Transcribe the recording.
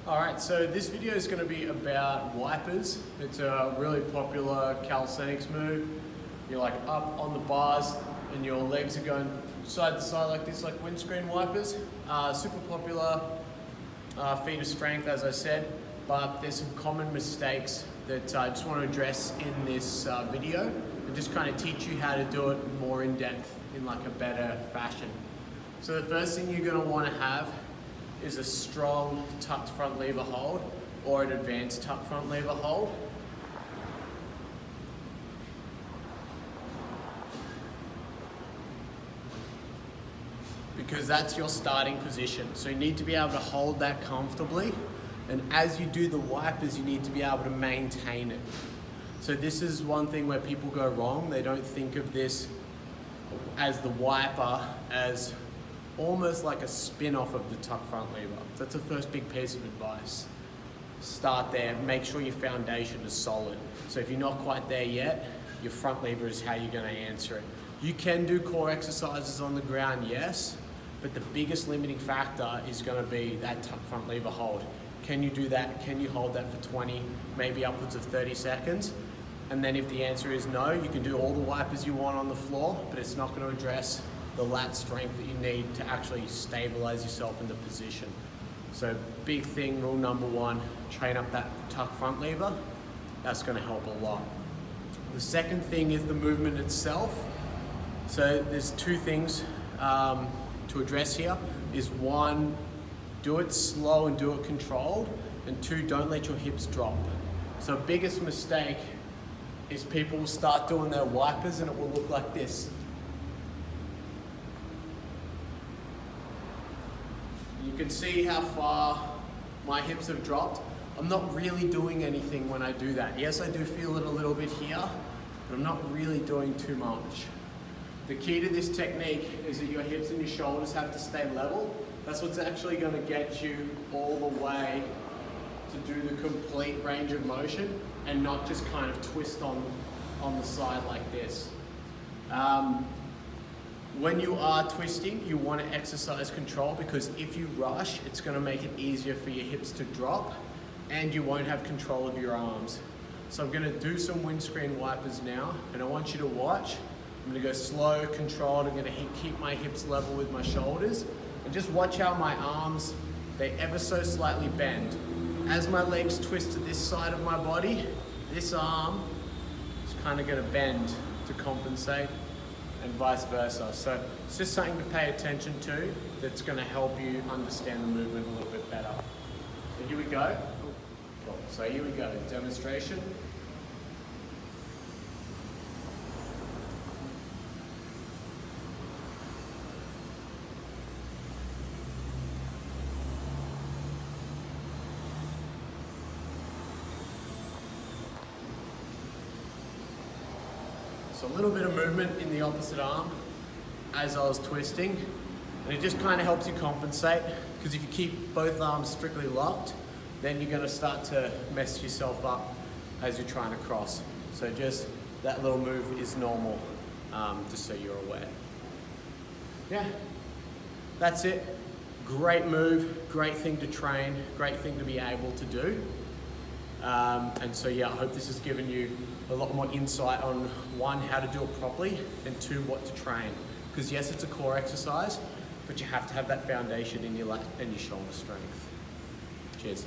Alright, so this video is going to be about wipers. It's a really popular calisthenics move. You're like up on the bars and your legs are going side to side like this, like windscreen wipers. Super popular feat of strength, as I said, but there's some common mistakes that I just want to address in this video and just kind of teach you how to do it more in depth in like a better fashion. So the first thing you're going to want to have is a strong tucked front lever hold or an advanced tucked front lever hold. Because that's your starting position. So you need to be able to hold that comfortably, and as you do the wipers, you need to be able to maintain it. So this is one thing where people go wrong. They don't think of this as the wiper as almost like a spin-off of the tuck front lever. That's the first big piece of advice. Start there, make sure your foundation is solid. So if you're not quite there yet, your front lever is how you're gonna answer it. You can do core exercises on the ground, yes, but the biggest limiting factor is gonna be that tuck front lever hold. Can you do that? Can you hold that for 20, maybe upwards of 30 seconds? And then if the answer is no, you can do all the wipers you want on the floor, but it's not gonna address the lat strength that you need to actually stabilize yourself in the position. So big thing, rule number one, train up that tuck front lever. That's gonna help a lot. The second thing is the movement itself. So there's two things to address here. Is one, do it slow and do it controlled, and two, don't let your hips drop. So biggest mistake is people will start doing their wipers and it will look like this. You can see how far my hips have dropped. I'm not really doing anything when I do that. Yes, I do feel it a little bit here, but I'm not really doing too much. The key to this technique is that your hips and your shoulders have to stay level. That's what's actually going to get you all the way to do the complete range of motion and not just kind of twist on the side like this. When you are twisting, you want to exercise control, because if you rush, it's going to make it easier for your hips to drop and you won't have control of your arms. So I'm going to do some windscreen wipers now, and I want you to watch. I'm going to go slow, controlled. I'm going to keep my hips level with my shoulders, and just watch how my arms, they ever so slightly bend. As my legs twist to this side of my body, this arm is kind of going to bend to compensate, and vice versa. So it's just something to pay attention to that's going to help you understand the movement a little bit better. So here we go. So here we go, demonstration. So a little bit of movement in the opposite arm as I was twisting, and it just kind of helps you compensate, because if you keep both arms strictly locked, then you're going to start to mess yourself up as you're trying to cross. So just that little move is normal, just so you're aware. Yeah, that's it. Great move, great thing to train, great thing to be able to do. And so yeah, I hope this has given you a lot more insight on one, how to do it properly, and two, what to train. Because yes, it's a core exercise, but you have to have that foundation in your lat and your shoulder strength. Cheers.